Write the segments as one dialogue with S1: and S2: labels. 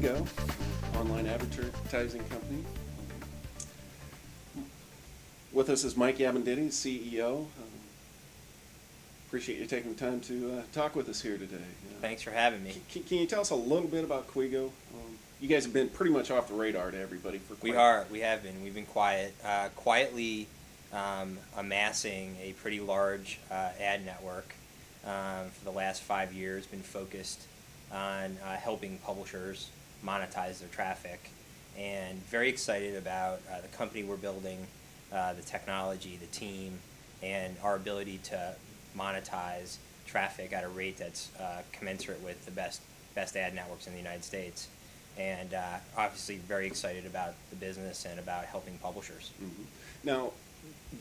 S1: Quigo, online advertising company. With us is Mike Yavonditte, CEO. Appreciate you taking the time to talk with us here today.
S2: Thanks for having me.
S1: Can you tell us a little bit about Quigo? You guys have been pretty much off the radar to everybody for quite
S2: We have been. We've been quietly amassing a pretty large ad network for the last 5 years. Been focused on helping publishers monetize their traffic, and very excited about the company we're building, the technology, the team, and our ability to monetize traffic at a rate that's commensurate with the best ad networks in the United States. And obviously very excited about the business and about helping publishers.
S1: Mm-hmm. Now,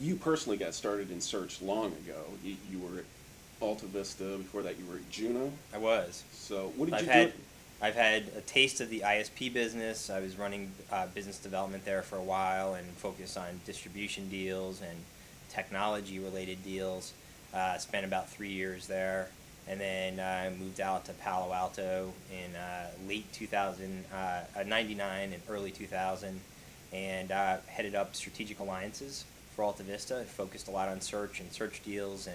S1: you personally got started in search long ago. You were at Alta Vista. Before that, you were at Juno.
S2: I was.
S1: So what did you do?
S2: I've had a taste of the ISP business. I was running business development there for a while and focused on distribution deals and technology-related deals. Spent about 3 years there, and then I moved out to Palo Alto in late 99 and early 2000, and headed up strategic alliances for Alta Vista. Focused a lot on search and search deals,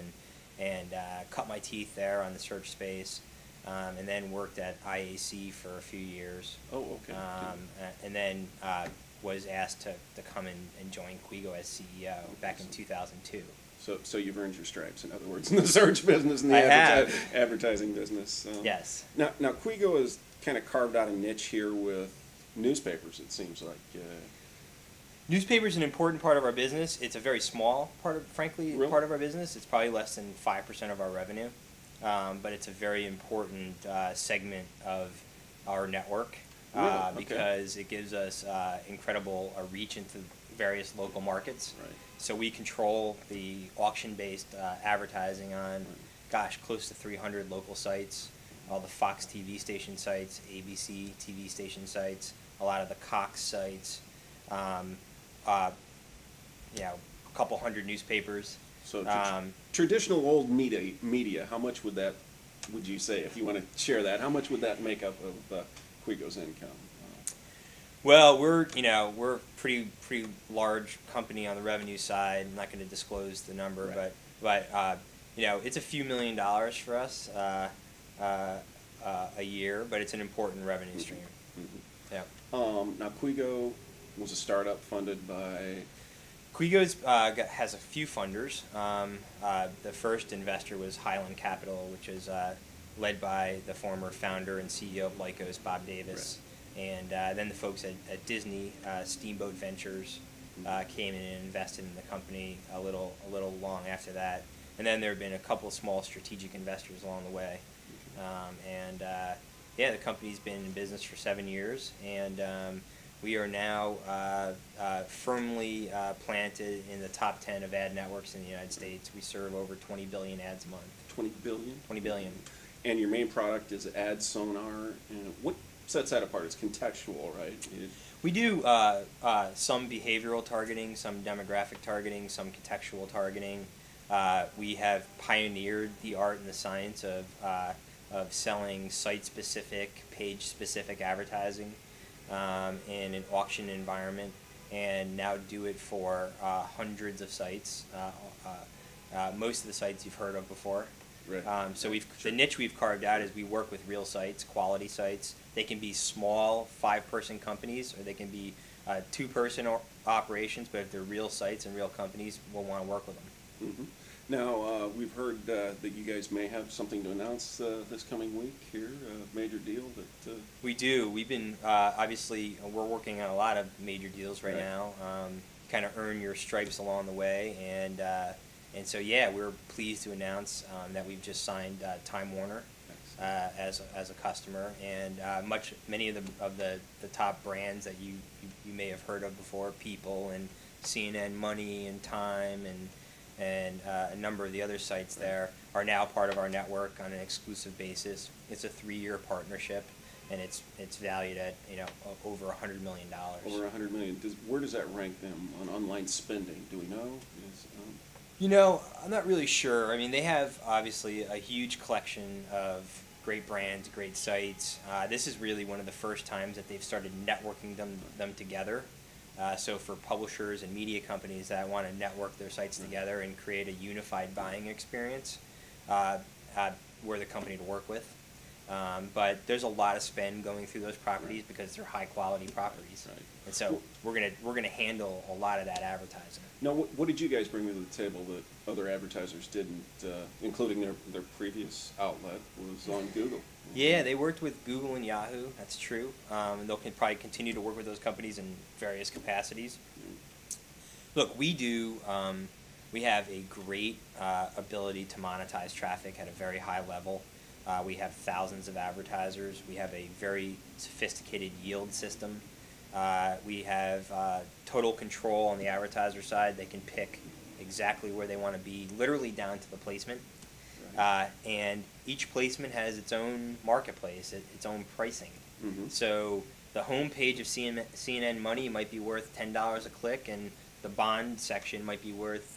S2: and cut my teeth there on the search space. And then worked at IAC for a few years.
S1: Oh, okay.
S2: And then was asked to come and join Quigo as CEO back in 2002.
S1: So you've earned your stripes, in other words, in the search business and the advertising business.
S2: Yes.
S1: Now Quigo has kind of carved out a niche here with newspapers, it seems like.
S2: Newspapers are an important part of our business. It's a very small part of, frankly,
S1: Really?
S2: part of our business. It's probably less than 5% of our revenue. But it's a very important segment of our network
S1: Really? Okay.
S2: because it gives us incredible reach into various local markets.
S1: Right.
S2: So we control the auction-based advertising on, close to 300 local sites, all the Fox TV station sites, ABC TV station sites, a lot of the Cox sites, a couple hundred newspapers.
S1: So traditional old media, how much would you say, if you want to share that, how much would that make up of Quigo's income?
S2: Well, we're pretty large company on the revenue side. I'm not going to disclose the number,
S1: right.
S2: but it's a few $1 million for us a year, but it's an important revenue stream.
S1: Mm-hmm.
S2: Yeah.
S1: Now Quigo was a startup funded by.
S2: Quigo's has a few funders. The first investor was Highland Capital, which is led by the former founder and CEO of Lycos, Bob Davis. Right. And then the folks at Disney, Steamboat Ventures, came in and invested in the company a little long after that. And then there have been a couple of small strategic investors along the way. The company's been in business for 7 years, and we are now firmly planted in the top 10 of ad networks in the United States. We serve over 20 billion ads a month.
S1: 20 billion?
S2: 20 billion.
S1: And your main product is Ad Sonar. What sets that apart? It's contextual, right?
S2: We do some behavioral targeting, some demographic targeting, some contextual targeting. We have pioneered the art and the science of selling site-specific, page-specific advertising in an auction environment, and now do it for hundreds of sites. Most of the sites you've heard of before.
S1: Right.
S2: So the niche we've carved out is we work with real sites, quality sites. They can be small 5-person companies, or they can be 2-person operations, but if they're real sites and real companies, we'll want to work with them.
S1: Mm-hmm. Now, we've heard that you guys may have something to announce this coming week here, a major deal that...
S2: We do. We've been, obviously, we're working on a lot of major deals right now, kind of earn your stripes along the way, and so, we're pleased to announce that we've just signed Time Warner as a customer, and many of the top brands that you may have heard of before, People and CNN Money and Time and a number of the other sites there are now part of our network on an exclusive basis. It's a 3-year partnership, and it's valued at over $100 million.
S1: Over $100 million. Where does that rank them on online spending? Do we know?
S2: I'm not really sure. I mean, they have obviously a huge collection of great brands, great sites. This is really one of the first times that they've started networking them together. So for publishers and media companies that want to network their sites together and create a unified buying experience, we're the company to work with. But there's a lot of spend going through those properties because they're high quality properties, and so we're gonna handle a lot of that advertising.
S1: Now, what did you guys bring to the table that other advertisers didn't, including their previous outlet was on Google?
S2: Yeah, they worked with Google and Yahoo. That's true. And they'll probably continue to work with those companies in various capacities. Look, we have a great ability to monetize traffic at a very high level. We have thousands of advertisers. We have a very sophisticated yield system. We have total control on the advertiser side. They can pick exactly where they want to be, literally down to the placement. And each placement has its own marketplace, its own pricing. So the home page of CNN Money might be worth $10 a click, and the bond section might be worth